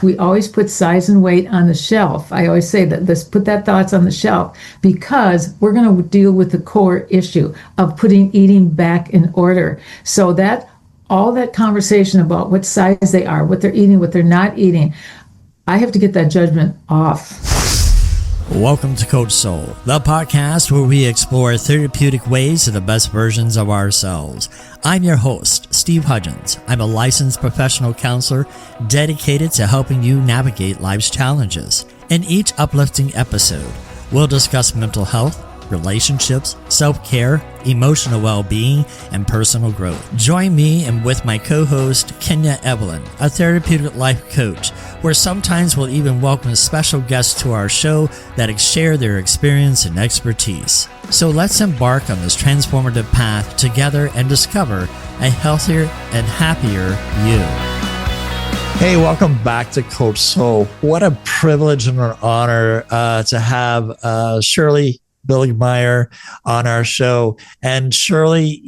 We always put size and weight on the shelf. I always say that let's put that thoughts on the shelf because we're going to deal with the core issue of putting eating back in order. So that all that conversation about what size they are, what they're eating, what they're not eating, I have to get that judgment off. Welcome to Coach Soul, the podcast where we explore therapeutic ways to the best versions of ourselves. I'm your host, Steve Hudgins. I'm a licensed professional counselor dedicated to helping you navigate life's challenges. In each uplifting episode, we'll discuss mental health, relationships, self-care, emotional well-being, and personal growth. Join me and with my co-host, Kenya Evelyn, a therapeutic life coach, where sometimes we'll even welcome special guests to our show that share their experience and expertise. So let's embark on this transformative path together and discover a healthier and happier you. Hey, welcome back to Coach Soul. What a privilege and an honor to have Shirley Billigmeier on our show. And Shirley,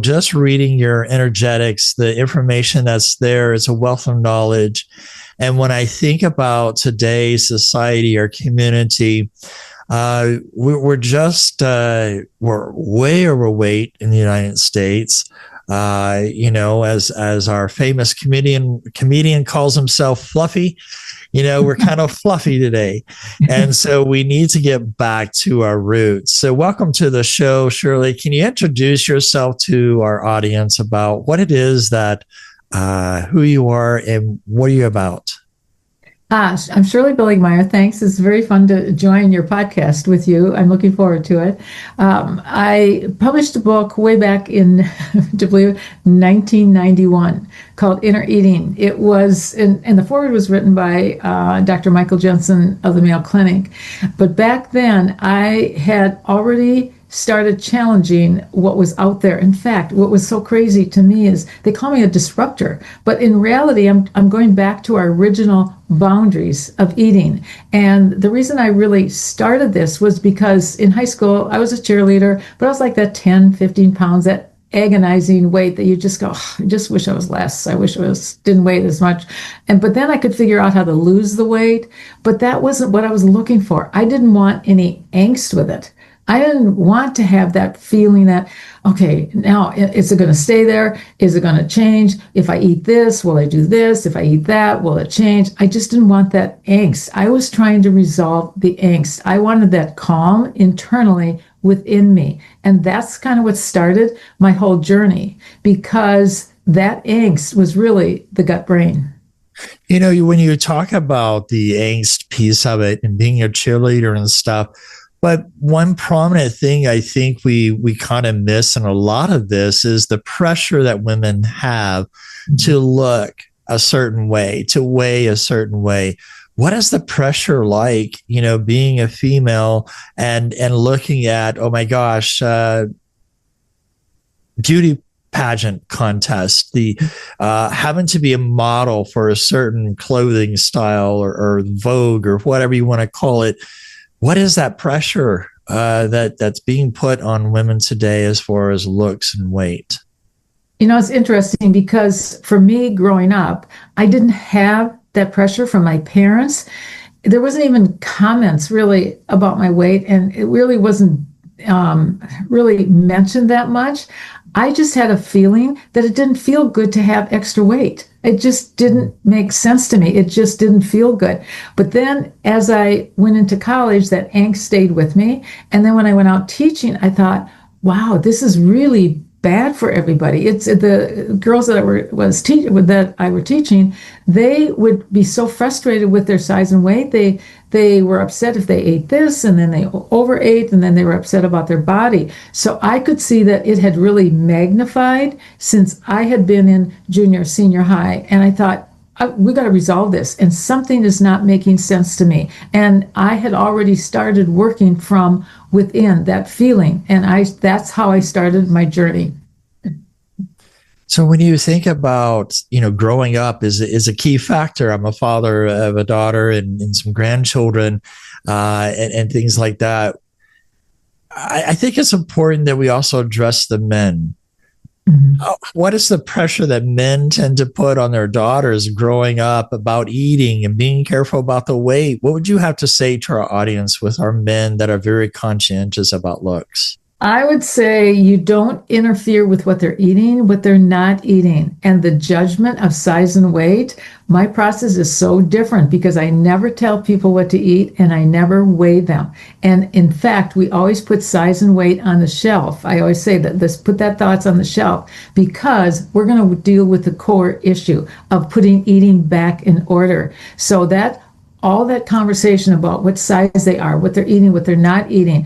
just reading your energetics, the information that's there is a wealth of knowledge. And when I think about today's society or community, we're way overweight in the United States. As our famous comedian calls himself Fluffy, we're kind of fluffy today. And so we need to get back to our roots. So welcome to the show, Shirley. Can you introduce yourself to our audience about what it is that, who you are and what are you about? I'm Shirley Billigmeier. Thanks. It's very fun to join your podcast with you. I'm looking forward to it. I published a book way back in, to believe, 1991 called Inner Eating. It was, and the foreword was written by Dr. Michael Jensen of the Mayo Clinic. But back then, I had already started challenging what was out there. In fact, what was so crazy to me is they call me a disruptor, but in reality, I'm going back to our original boundaries of eating. And the reason I really started this was because in high school, I was a cheerleader, but I was like that 10, 15 pounds, that agonizing weight that you just go, I just wish I was less. I wish didn't weigh as much. But then I could figure out how to lose the weight, but that wasn't what I was looking for. I didn't want any angst with it. I didn't want to have that feeling that, okay, now is it going to stay there? Is it going to change? If I eat this, will I do this? If I eat that, will it change? I just didn't want that angst. I was trying to resolve the angst. I wanted that calm internally within me. And that's kind of what started my whole journey, because that angst was really the gut brain. When you talk about the angst piece of it and being a cheerleader and stuff, but one prominent thing I think we kind of miss in a lot of this is the pressure that women have to look a certain way, to weigh a certain way. What is the pressure like, being a female and looking at, oh my gosh, beauty pageant contest, the having to be a model for a certain clothing style or Vogue or whatever you want to call it. What is that pressure that's being put on women today as far as looks and weight? It's interesting because for me growing up, I didn't have that pressure from my parents. There wasn't even comments really about my weight, and it really wasn't really mentioned that much. I just had a feeling that it didn't feel good to have extra weight. It just didn't make sense to me. It just didn't feel good. But then as I went into college, that angst stayed with me. And then when I went out teaching, I thought, wow, this is really bad for everybody. It's the girls that I were teaching, they would be so frustrated with their size and weight. They were upset if they ate this, and then they overate, and then they were upset about their body. So I could see that it had really magnified since I had been in junior, senior high. And I thought, we got to resolve this. And something is not making sense to me. And I had already started working from within that feeling. And that's how I started my journey. So when you think about, growing up is a key factor. I'm a father of a daughter and some grandchildren and things like that. I think it's important that we also address the men What is the pressure that men tend to put on their daughters growing up about eating and being careful about the weight? What would you have to say to our audience with our men that are very conscientious about looks? I would say you don't interfere with what they're eating, what they're not eating. And the judgment of size and weight, my process is so different because I never tell people what to eat and I never weigh them. And in fact, we always put size and weight on the shelf. I always say that let's put that thoughts on the shelf because we're going to deal with the core issue of putting eating back in order. So that all that conversation about what size they are, what they're eating, what they're not eating,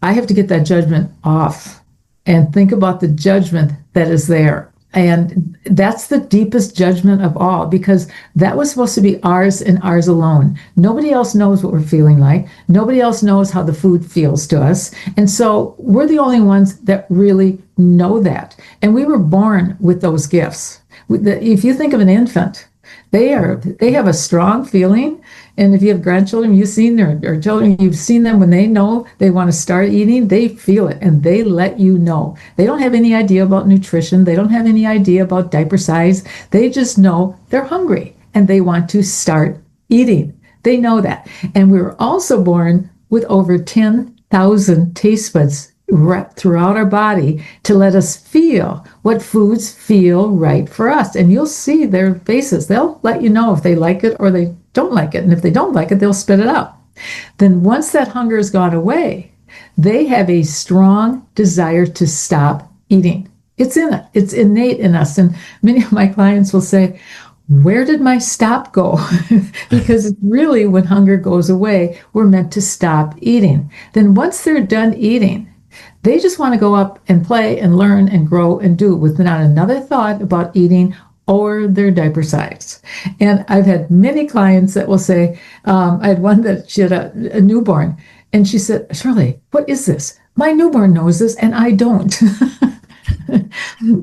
I have to get that judgment off and think about the judgment that is there. And that's the deepest judgment of all because that was supposed to be ours and ours alone. Nobody else knows what we're feeling like. Nobody else knows how the food feels to us. And so we're the only ones that really know that. And we were born with those gifts. If you think of an infant, they have a strong feeling. And if you have grandchildren, you've seen or children, you've seen them when they know they want to start eating, they feel it and they let you know. They don't have any idea about nutrition. They don't have any idea about diaper size. They just know they're hungry and they want to start eating. They know that. And we were also born with over 10,000 taste buds wrapped throughout our body to let us feel what foods feel right for us. And you'll see their faces. They'll let you know if they like it or they don't like it. And if they don't like it, they'll spit it out. Then once that hunger has gone away, they have a strong desire to stop eating. It's in it. It's innate in us. And many of my clients will say, where did my stop go? Because it's really when hunger goes away, we're meant to stop eating. Then once they're done eating, they just want to go up and play and learn and grow and do with not another thought about eating or their diaper size. And I've had many clients that will say, I had one that she had a newborn and she said, Shirley, what is this? My newborn knows this and I don't.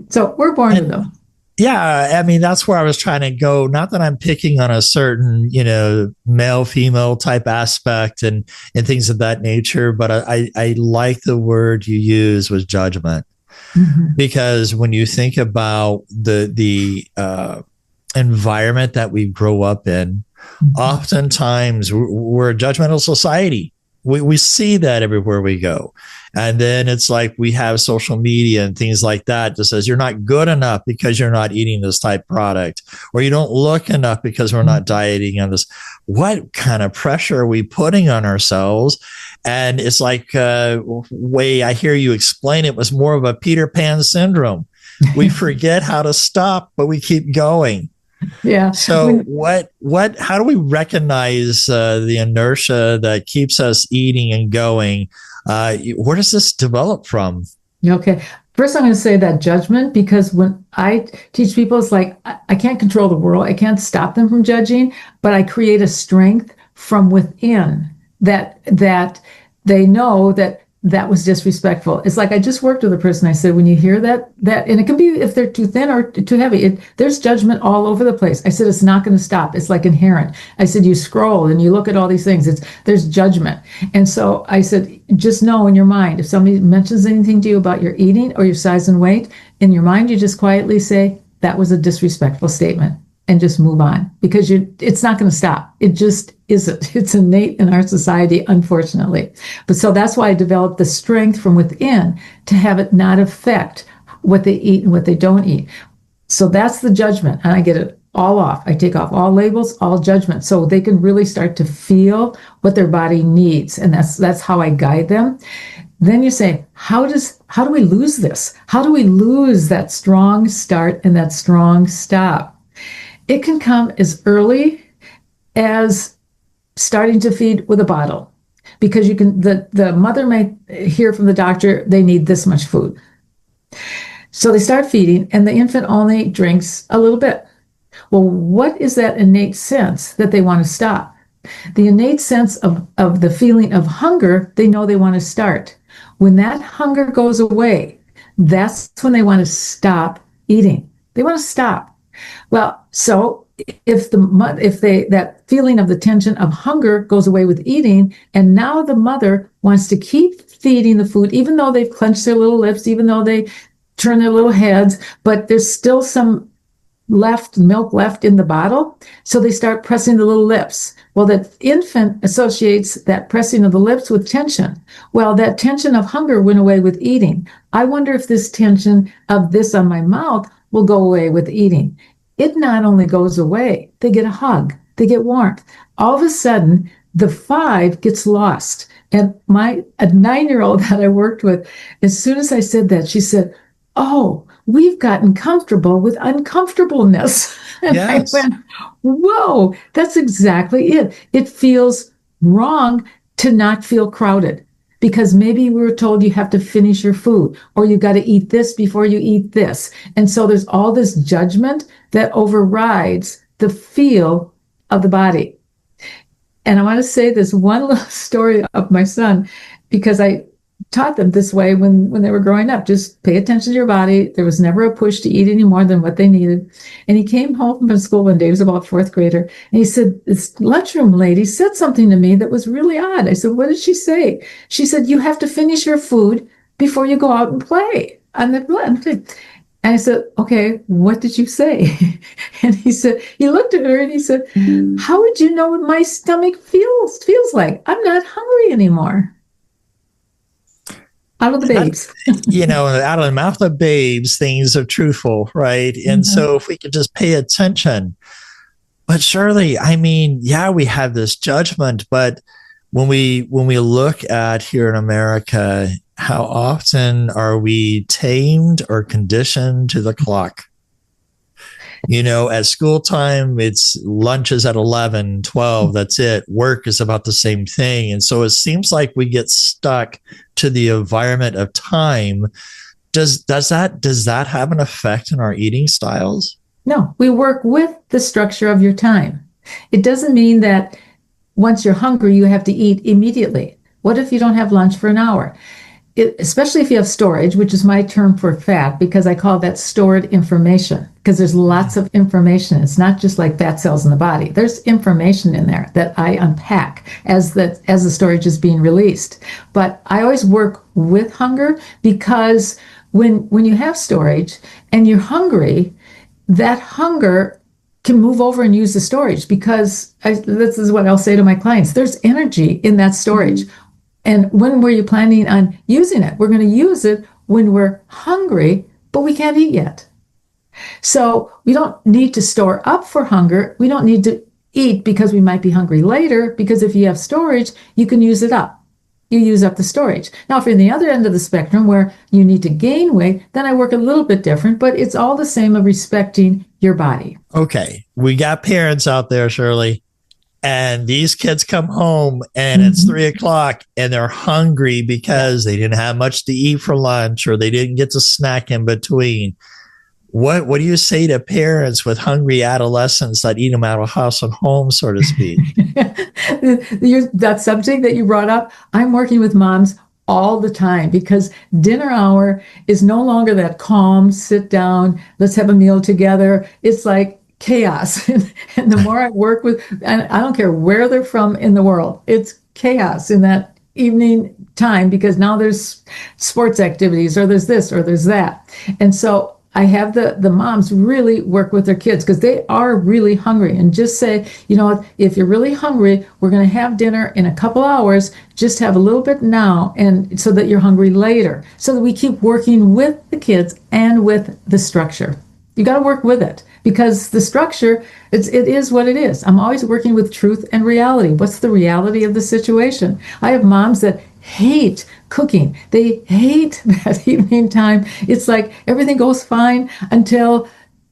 So we're born with them. Yeah, I mean, that's where I was trying to go. Not that I'm picking on a certain, male, female type aspect and things of that nature, but I like the word you use was judgment. Mm-hmm. Because when you think about the environment that we grow up in, mm-hmm. oftentimes we're a judgmental society. We see that everywhere we go. And then it's like we have social media and things like that that says you're not good enough because you're not eating this type of product, or you don't look enough because we're not dieting on this. What kind of pressure are we putting on ourselves? And it's like way I hear you explain it was more of a Peter Pan syndrome. We forget how to stop, but we keep going. Yeah. So how do we recognize the inertia that keeps us eating and going? Where does this develop from? Okay. First, I'm going to say that judgment, because when I teach people, it's like, I can't control the world. I can't stop them from judging, but I create a strength from within that they know that was disrespectful. It's like I just worked with a person. I said, when you hear that, and it can be if they're too thin or too heavy, there's judgment all over the place. I said, it's not going to stop. It's like inherent. I said, you scroll and you look at all these things. There's judgment. And so I said, just know in your mind, if somebody mentions anything to you about your eating or your size and weight, in your mind, you just quietly say, that was a disrespectful statement, and just move on, because it's not going to stop. It just isn't. It's innate in our society, unfortunately. But so that's why I developed the strength from within to have it not affect what they eat and what they don't eat. So that's the judgment. And I get it all off. I take off all labels, all judgment, so they can really start to feel what their body needs. And that's how I guide them. Then you say, how do we lose this? How do we lose that strong start and that strong stop? It can come as early as starting to feed with a bottle, because the mother may hear from the doctor they need this much food. So they start feeding and the infant only drinks a little bit. Well, what is that innate sense that they want to stop? The innate sense of the feeling of hunger, they know they want to start. When that hunger goes away, that's when they want to stop eating. They want to stop. Well, so if that feeling of the tension of hunger goes away with eating, and now the mother wants to keep feeding the food, even though they've clenched their little lips, even though they turn their little heads, but there's still some milk left in the bottle. So they start pressing the little lips. Well, the infant associates that pressing of the lips with tension. Well, that tension of hunger went away with eating. I wonder if this tension of this on my mouth will go away with eating. It not only goes away, they get a hug, they get warmth. All of a sudden, the 5 gets lost. And a 9-year-old that I worked with, as soon as I said that, she said, "Oh, we've gotten comfortable with uncomfortableness." And Yes. I went, whoa, that's exactly it. It feels wrong to not feel crowded because maybe we were told you have to finish your food or you got to eat this before you eat this. And so there's all this judgment that overrides the feel of the body. And I want to say this one little story of my son, because I taught them this way when they were growing up. Just pay attention to your body. There was never a push to eat any more than what they needed. And he came home from school one day, he was about 4th grader, and he said, "This lunchroom lady said something to me that was really odd." I said, "What did she say?" She said, "You have to finish your food before you go out and play on the blood." And I said, "Okay, what did you say?" And he said, he looked at her and he said, "How would you know what my stomach feels like? I'm not hungry anymore." Out of the babes. Out of the mouth of babes, things are truthful, right? And so if we could just pay attention. But Shirley, I mean, yeah, we have this judgment, but when we look at here in America, how often are we tamed or conditioned to the clock? At school time, it's lunches at 11, 12. That's it. Work is about the same thing. And so it seems like we get stuck to the environment of time. Does that have an effect on our eating styles? No, we work with the structure of your time. It doesn't mean that once you're hungry, you have to eat immediately. What if you don't have lunch for an hour? Especially if you have storage, which is my term for fat, because I call that stored information, because there's lots of information. It's not just like fat cells in the body. There's information in there that I unpack as the storage is being released. But I always work with hunger, because when you have storage and you're hungry, that hunger can move over and use the storage, because this is what I'll say to my clients. There's energy in that storage. And when were you planning on using it? We're going to use it when we're hungry, but we can't eat yet. So we don't need to store up for hunger. We don't need to eat because we might be hungry later, because if you have storage, you can use it up. You use up the storage. Now, if you're in the other end of the spectrum where you need to gain weight, then I work a little bit different, but it's all the same of respecting your body. Okay. We got parents out there, Shirley. And these kids come home and it's 3:00 and they're hungry because they didn't have much to eat for lunch or they didn't get to snack in between. What do you say to parents with hungry adolescents that eat them out of house and home, so to speak? That subject that you brought up, I'm working with moms all the time, because dinner hour is no longer that calm, sit down, let's have a meal together. It's like chaos. And the more I work with, and I don't care where they're from in the world, it's chaos in that evening time, because now there's sports activities or there's this or there's that. And so I have the moms really work with their kids, because they are really hungry, and just say, if you're really hungry, we're going to have dinner in a couple hours, just have a little bit now, and so that you're hungry later, so that we keep working with the kids and with the structure. You got to work with it, because the structure, it is what it is. I'm always working with truth and reality. What's the reality of the situation? I have moms that hate cooking. They hate that evening time. It's like everything goes fine until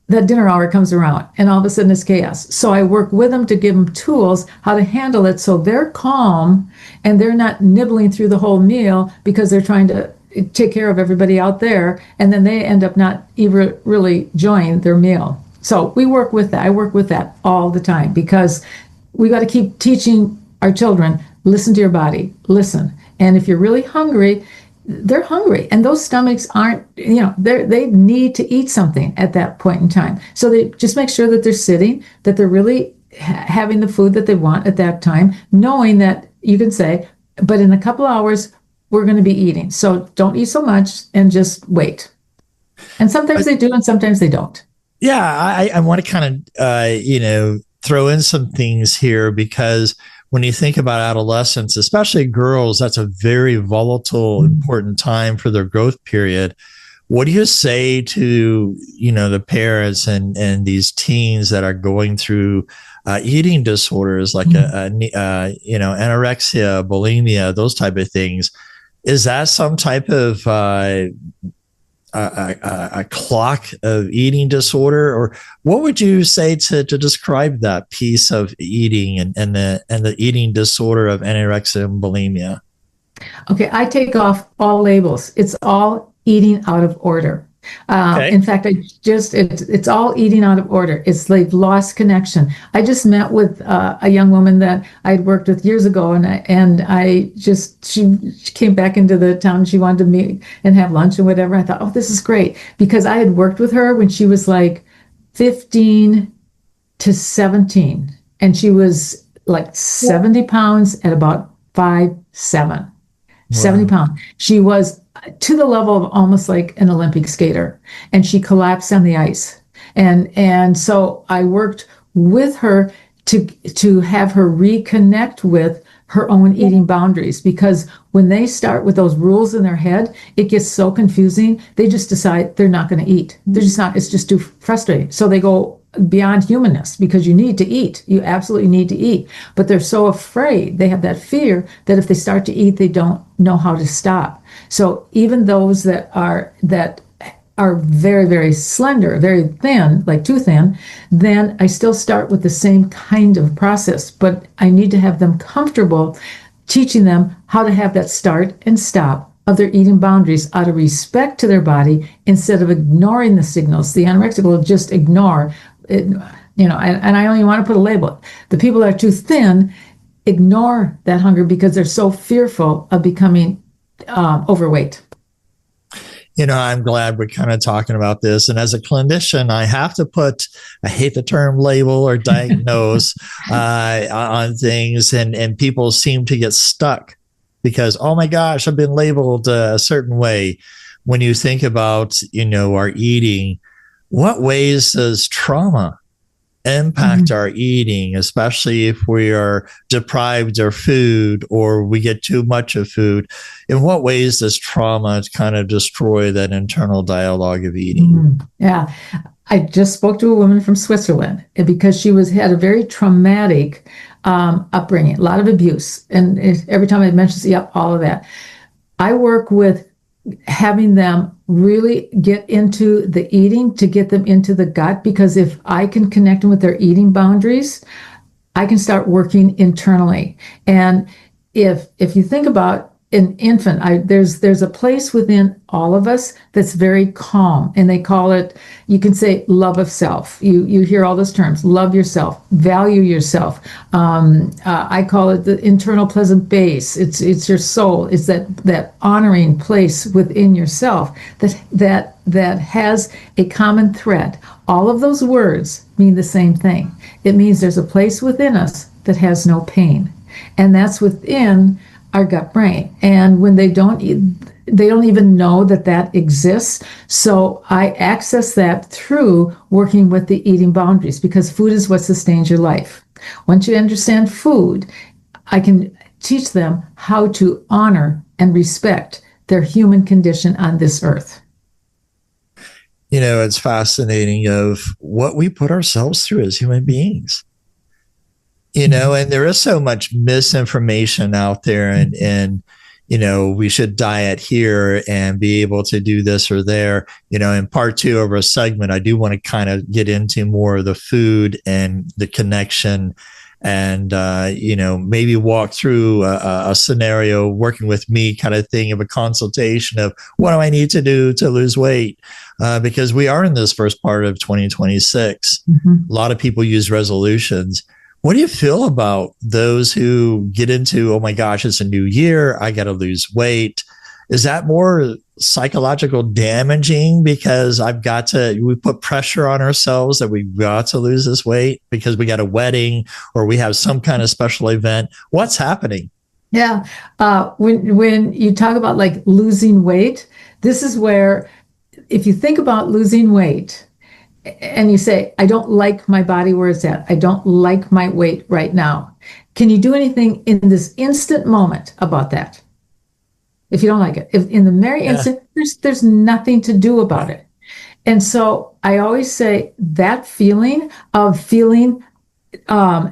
that dinner hour comes around, and all of a sudden it's chaos. So I work with them to give them tools how to handle it, so they're calm and they're not nibbling through the whole meal because they're trying to take care of everybody out there, and then they end up not even really enjoying their meal. So we work with that. I work with that all the time, because we got to keep teaching our children, listen to your body, listen. And if you're really hungry, they're hungry, and those stomachs aren't, they need to eat something at that point in time. So they just make sure that they're sitting, that they're really having the food that they want at that time, knowing that you can say, but in a couple hours, we're going to be eating. So don't eat so much and just wait. And sometimes they do, and sometimes they don't. Yeah, I want to kind of, throw in some things here because when you think about adolescents, especially girls, that's a very volatile, important time for their growth period. What do you say to, the parents and these teens that are going through eating disorders like, anorexia, bulimia, those type of things? Is that some type of a clock of eating disorder, or what would you say to describe that piece of eating and the eating disorder of anorexia and bulimia? Okay, I take off all labels. It's all eating out of order. Okay. In fact, it's all eating out of order. It's they've lost connection. I just met with a young woman that I'd worked with years ago, she came back into the town. She wanted to meet and have lunch and whatever. I thought, oh, this is great, because I had worked with her when she was like 15 to 17, and she was like 70 pounds at about 5'7". 70 pounds. She was to the level of almost like an Olympic skater, and she collapsed on the ice. And so I worked with her to have her reconnect with her own eating boundaries, because when they start with those rules in their head, it gets so confusing. They just decide they're not going to eat. They're just not, it's just too frustrating. So they go beyond humanness, because you need to eat. You absolutely need to eat. But they're so afraid, they have that fear that if they start to eat, they don't know how to stop. So even those that are very, very slender, very thin, like too thin, then I still start with the same kind of process, but I need to have them comfortable teaching them how to have that start and stop of their eating boundaries out of respect to their body, instead of ignoring the signals. The anorexic will just ignore it, and I only want to put a label. The people that are too thin ignore that hunger because they're so fearful of becoming overweight. I'm glad we're kind of talking about this. And as a clinician, I have to I hate the term label or diagnose on things. And people seem to get stuck because, oh my gosh, I've been labeled a certain way. When you think about, our eating, what ways does trauma impact our eating, especially if we are deprived of food or we get too much of food? In what ways does trauma kind of destroy that internal dialogue of eating? Yeah. I just spoke to a woman from Switzerland, because she had a very traumatic upbringing, a lot of abuse. And every time I mention, all of that. I work with having them really get into the eating to get them into the gut, because if I can connect them with their eating boundaries, I can start working internally. And if you think about an infant, there's a place within all of us that's very calm, and they call it, you can say, love of self. You hear all those terms: love yourself, value yourself. I call it the internal pleasant base. It's your soul. It's that honoring place within yourself that has a common thread. All of those words mean the same thing. It means there's a place within us that has no pain, and that's within our gut brain. And when they don't even know that exists. So I access that through working with the eating boundaries, because food is what sustains your life. Once you understand food, I can teach them how to honor and respect their human condition on this earth. It's fascinating of what we put ourselves through as human beings. And there is so much misinformation out there, and we should diet here and be able to do this or there. In part 2 of our segment, I do want to kind of get into more of the food and the connection, and maybe walk through a scenario working with me kind of thing of a consultation of what do I need to do to lose weight, because we are in this first part of 2026. A lot of people use resolutions. What do you feel about those who get into, oh my gosh, it's a new year, I got to lose weight? Is that more psychological damaging because we put pressure on ourselves that we've got to lose this weight because we got a wedding or we have some kind of special event? What's happening? Yeah. When you talk about like losing weight, this is where if you think about losing weight and you say, I don't like my body where it's at, I don't like my weight right now, can you do anything in this instant moment about that? If you don't like it, if in the very instant, there's nothing to do about it. And so I always say that feeling of feeling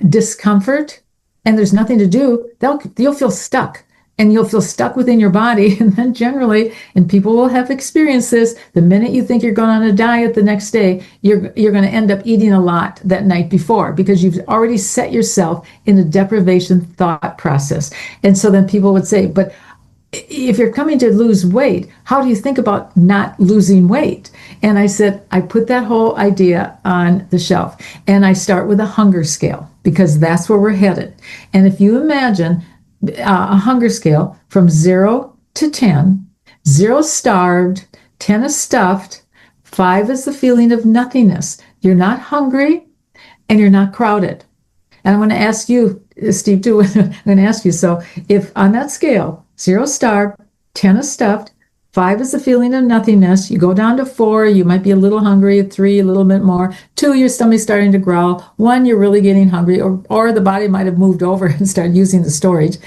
discomfort and there's nothing to do, you'll feel stuck, and you'll feel stuck within your body. And then generally, and people will have experienced this, the minute you think you're going on a diet the next day, you're going to end up eating a lot that night before, because you've already set yourself in a deprivation thought process. And so then people would say, but if you're coming to lose weight, how do you think about not losing weight? And I said, I put that whole idea on the shelf, and I start with a hunger scale, because that's where we're headed. And if you imagine a hunger scale from 0 to 10, 0 starved, 10 is stuffed, 5 is the feeling of nothingness. You're not hungry and you're not crowded. And I'm going to ask you, Steve, too, I'm going to ask you, so if on that scale, 0 starved, 10 is stuffed, 5 is the feeling of nothingness, you go down to 4, you might be a little hungry, 3, a little bit more, 2, your stomach's starting to growl, 1, you're really getting hungry, or the body might have moved over and started using the storage.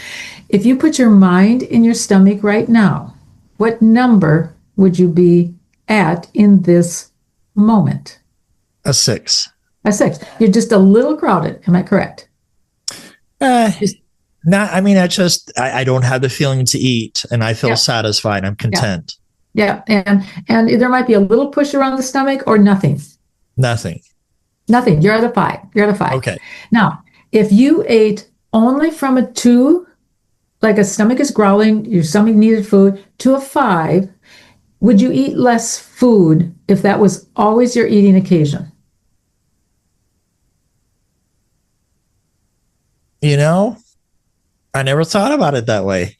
If you put your mind in your stomach right now, what number would you be at in this moment? A 6. A 6. You're just a little crowded. Am I correct? Not, I mean, I don't have the feeling to eat, and I feel satisfied. I'm content. Yeah. And there might be a little push around the stomach, or nothing. Nothing. You're at a 5. Okay. Now, if you ate only from a 2, like a stomach is growling, your stomach needed food, to a 5, would you eat less food if that was always your eating occasion? I never thought about it that way.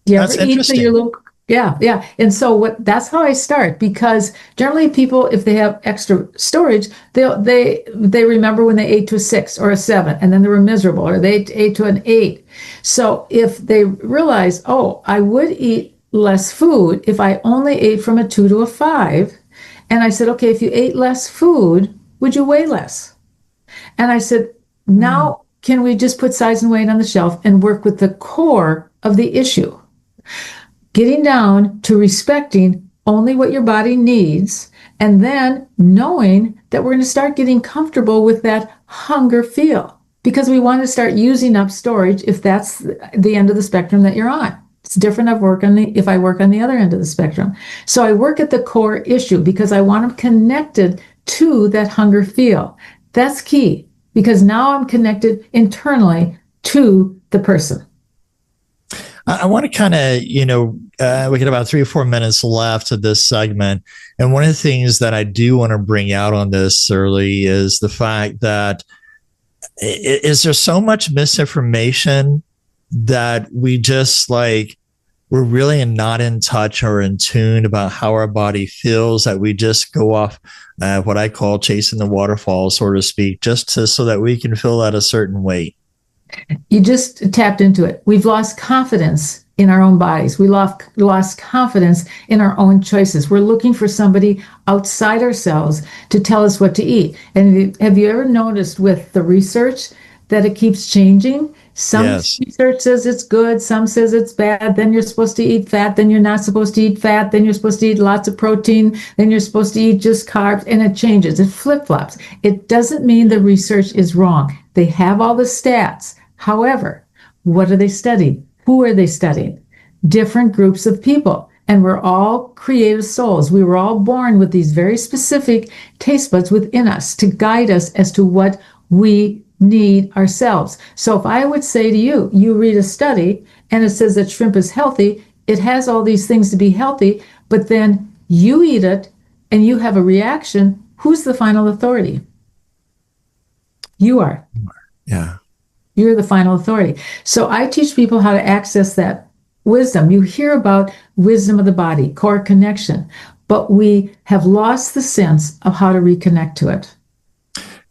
You That's ever eat interesting. to your little, yeah. And so that's how I start, because generally people, if they have extra storage, they remember when they ate to a 6 or a 7, and then they were miserable, or they ate to an 8. So if they realize, oh, I would eat less food if I only ate from a 2 to a 5. And I said, okay, if you ate less food, would you weigh less? And I said, now can we just put size and weight on the shelf and work with the core of the issue? Getting down to respecting only what your body needs, and then knowing that we're going to start getting comfortable with that hunger feel, because we want to start using up storage if that's the end of the spectrum that you're on. It's different if I work on the other end of the spectrum. So I work at the core issue because I want them connected to that hunger feel. That's key, because now I'm connected internally to the person. I want to kind of, we got about 3 or 4 minutes left of this segment. And one of the things that I do want to bring out on this, Shirley, is the fact that is there so much misinformation that we just we're really not in touch or in tune about how our body feels, that we just go off what I call chasing the waterfall, so to speak, so that we can feel at a certain weight. You just tapped into it. We've lost confidence in our own bodies. We lost confidence in our own choices. We're looking for somebody outside ourselves to tell us what to eat. And have you ever noticed with the research that it keeps changing? Some research says it's good, some says it's bad, then you're supposed to eat fat, then you're not supposed to eat fat, then you're supposed to eat lots of protein, then you're supposed to eat just carbs, and it changes, it flip-flops. It doesn't mean the research is wrong. They have all the stats. However, what are they studying? Who are they studying? Different groups of people. And we're all creative souls. We were all born with these very specific taste buds within us to guide us as to what we need ourselves. So if I would say to you, you read a study and it says that shrimp is healthy, it has all these things to be healthy, but then you eat it and you have a reaction, who's the final authority? You are. Yeah. You're the final authority. So I teach people how to access that wisdom. You hear about wisdom of the body, core connection, but we have lost the sense of how to reconnect to it.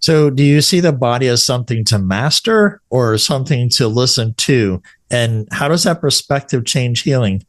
So do you see the body as something to master or something to listen to? And how does that perspective change healing?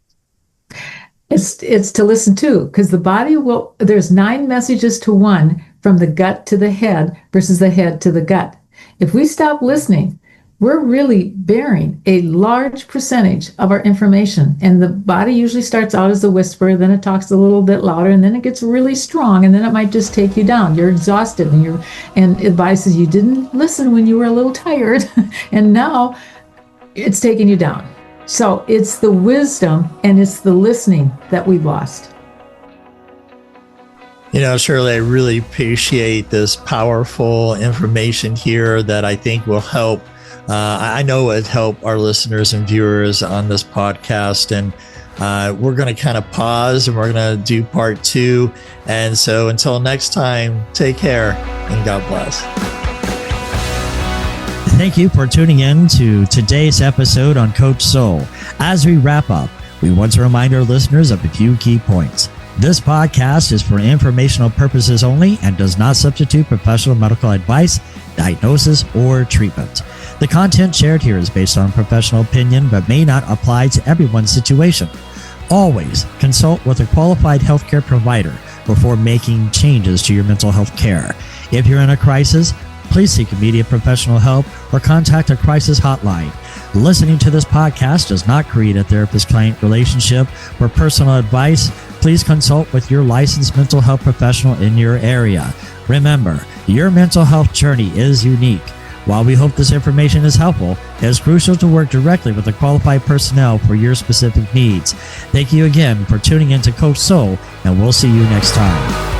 It's to listen to, because the body will, there's 9 messages to 1 from the gut to the head versus the head to the gut. If we stop listening, we're really bearing a large percentage of our information. And the body usually starts out as a whisperer, then it talks a little bit louder, and then it gets really strong, and then it might just take you down. You're exhausted, and the body says you didn't listen when you were a little tired, and now it's taking you down. So it's the wisdom and it's the listening that we've lost. Shirley, I really appreciate this powerful information here that I think will help. I know it help our listeners and viewers on this podcast. And we're going to kind of pause and we're going to do part 2. And so until next time, take care and God bless. Thank you for tuning in to today's episode on Coach Soul. As we wrap up, we want to remind our listeners of a few key points. This podcast is for informational purposes only and does not substitute professional medical advice, diagnosis, or treatment. The content shared here is based on professional opinion but may not apply to everyone's situation. Always consult with a qualified healthcare provider before making changes to your mental health care. If you're in a crisis, please seek immediate professional help or contact a crisis hotline. Listening to this podcast does not create a therapist-client relationship. For personal advice, please consult with your licensed mental health professional in your area. Remember, your mental health journey is unique. While we hope this information is helpful, it is crucial to work directly with the qualified personnel for your specific needs. Thank you again for tuning in to Coach Soul, and we'll see you next time.